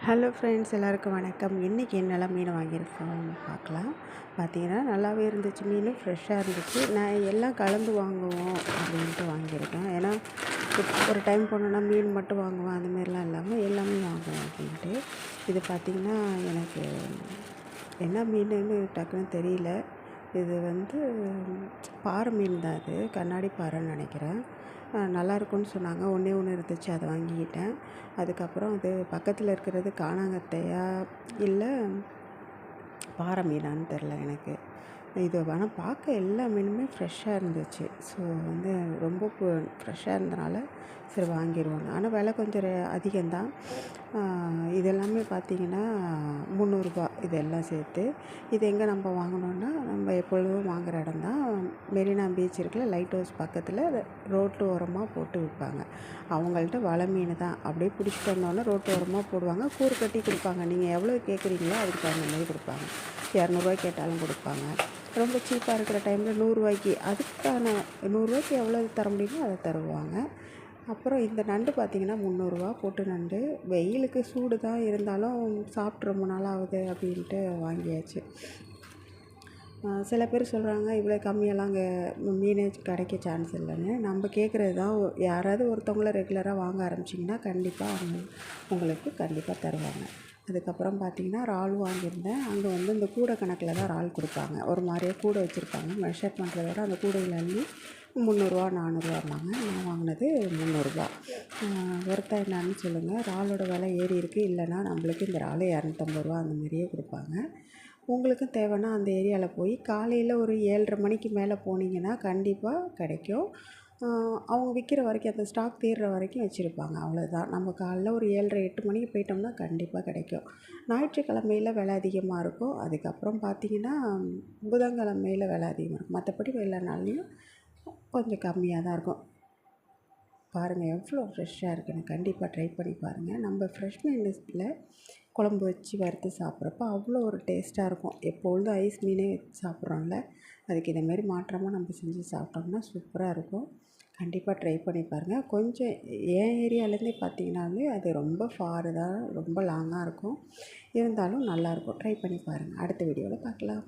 Hello friends, எல்லாருக்கும் வணக்கம். இன்றைக்கி என்னெல்லாம் மீன் வாங்கியிருக்கோம்னு பார்க்கலாம். பார்த்தீங்கன்னா நல்லாவே இருந்துச்சு, மீன் ஃப்ரெஷ்ஷாக இருந்துச்சு. நான் எல்லாம் கலந்து வாங்குவோம் அப்படின்ட்டு வாங்கியிருக்கேன். ஏன்னா ஒரு டைம் போனோன்னா மீன் மட்டும் வாங்குவேன், அந்தமாரிலாம் இல்லாமல் எல்லாமே வாங்குவேன் அப்படின்ட்டு. இது பார்த்திங்கன்னா எனக்கு என்ன மீனுன்னு டக்குன்னு தெரியல. இது பாறை மீன் தான். இது கண்ணாடி பாறைன்னு நினைக்கிறேன். நல்லாயிருக்குன்னு சொன்னாங்க. ஒன்றே ஒன்று இருந்துச்சு, அதை வாங்கிக்கிட்டேன். அதுக்கப்புறம் அது பக்கத்தில் இருக்கிறது காணாங்கத்தையா இல்லை பாறை மீனான்னு தெரில எனக்கு. இது ஆனால் பார்க்க எல்லா மீனுமே ஃப்ரெஷ்ஷாக இருந்துச்சு. ஸோ ரொம்ப ஃப்ரெஷ்ஷாக இருந்தனால சரி வாங்கிடுவாங்க. ஆனால் விலை கொஞ்சம் அதிகம்தான். இதெல்லாமே பார்த்திங்கன்னா 300 இதெல்லாம் சேர்த்து. இது எங்கே நம்ம வாங்கினோன்னா, நம்ம எப்பொழுதும் வாங்குகிற இடம் தான். மெரினா பீச் இருக்குல்ல, லைட் ஹவுஸ் பக்கத்தில் ரோட்டு ஓரமாக போட்டு விற்பாங்க. அவங்கள்ட்ட வலை மீன் தான். அப்படியே பிடிச்சிட்டு வந்தோன்னே ரோட்டு ஓரமாக போடுவாங்க. கூறு கட்டி கொடுப்பாங்க. நீங்கள் எவ்வளோ கேட்குறீங்களோ அதுக்கு தகுந்த மாதிரி கொடுப்பாங்க. 200 கேட்டாலும் கொடுப்பாங்க. ரொம்ப சீப்பாக இருக்கிற டைமில் 100 அதுக்கான 100 எவ்வளோ தர முடியுமோ அதை தருவாங்க. அப்புறம் இந்த நண்டு பார்த்திங்கன்னா 300 போட்டு நண்டு. வெயிலுக்கு சூடு தான், இருந்தாலும் சாப்பிட்டு ரொம்ப நாள் ஆகுது அப்படின்ட்டு வாங்கியாச்சு. சில பேர் சொல்கிறாங்க இவ்வளோ கம்மியெல்லாம் அங்கே மீன் கிடைக்க சான்ஸ் இல்லைன்னு. நம்ம கேட்குறது தான். யாராவது ஒருத்தவங்கள ரெகுலராக வாங்க ஆரம்பிச்சிங்கன்னா கண்டிப்பாக உங்களுக்கு கண்டிப்பாக தருவாங்க. அதுக்கப்புறம் பார்த்திங்கன்னா இறாலும் வாங்கியிருந்தேன். அங்கே இந்த கூடை கணக்கில் தான் இறால் கொடுப்பாங்க. ஒரு மாதிரியே கூடை வச்சுருப்பாங்க. மெஷர் பண்ணுறத விட அந்த கூடையில் அள்ளி 300 400 நான் வாங்கினது 300. ஒருத்தர் என்னான்னு சொல்லுங்கள். இறாலோட விலை ஏறி இருக்குது. இல்லைன்னா நம்மளுக்கு இந்த இறால் 250 அந்த மாதிரியே கொடுப்பாங்க. உங்களுக்கும் தேவைன்னா அந்த ஏரியாவில் போய் காலையில் ஒரு 7:30 மணிக்கு மேலே போனீங்கன்னா கண்டிப்பாக கிடைக்கும். அவங்க விற்கிற வரைக்கும், அந்த ஸ்டாக் தீர்ற வரைக்கும் வச்சுருப்பாங்க. அவ்வளோதான். நம்ம காலைல ஒரு 7:30 8 மணிக்கு போயிட்டோம்னா கண்டிப்பாக கிடைக்கும். ஞாயிற்றுக்கிழமையில் விலை அதிகமாக இருக்கும். அதுக்கப்புறம் பார்த்திங்கன்னா புதன்கிழமையில் விலை அதிகமாக இருக்கும். மற்றபடி எல்லா நாள்லேயும் கொஞ்சம் கம்மியாக தான் இருக்கும். பாருங்கள் எவ்வளோ ஃப்ரெஷ்ஷாக இருக்குன்னு. கண்டிப்பாக ட்ரை பண்ணி பாருங்கள். நம்ம ஃப்ரெஷ் மீனில் குழம்பு வச்சு வறுத்து சாப்பிட்றப்ப அவ்வளோ ஒரு டேஸ்ட்டாக இருக்கும். எப்பொழுதும் ஐஸ் மீனே சாப்பிட்றோம்ல, அதுக்கு இதேமாரி மாற்றமாக நம்ம செஞ்சு சாப்பிட்டோம்னா சூப்பராக இருக்கும். கண்டிப்பாக ட்ரை பண்ணி பாருங்கள். கொஞ்சம் என் ஏரியாவிலேருந்தே பார்த்திங்கனாலே அது ரொம்ப ஃபார் தான், ரொம்ப லாங்காக இருக்கும். இருந்தாலும் நல்லாயிருக்கும். ட்ரை பண்ணி பாருங்கள். அடுத்த வீடியோவில் பார்க்கலாம்.